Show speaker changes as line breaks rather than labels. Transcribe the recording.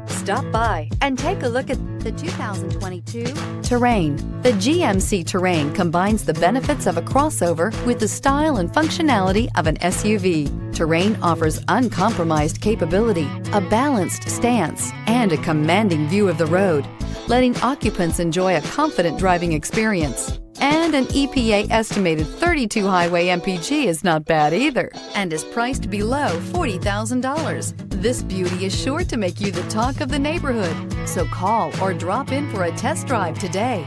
Stop by and take a look at the 2022 Terrain. The GMC Terrain combines the benefits of a crossover with the style and functionality of an SUV. Terrain offers uncompromised capability, a balanced stance, and a commanding view of the road, letting occupants enjoy a confident driving experience. And an EPA estimated 32 highway MPG is not bad either, and is priced below $40,000. This beauty is sure to make you the talk of the neighborhood. So call or drop in for a test drive today.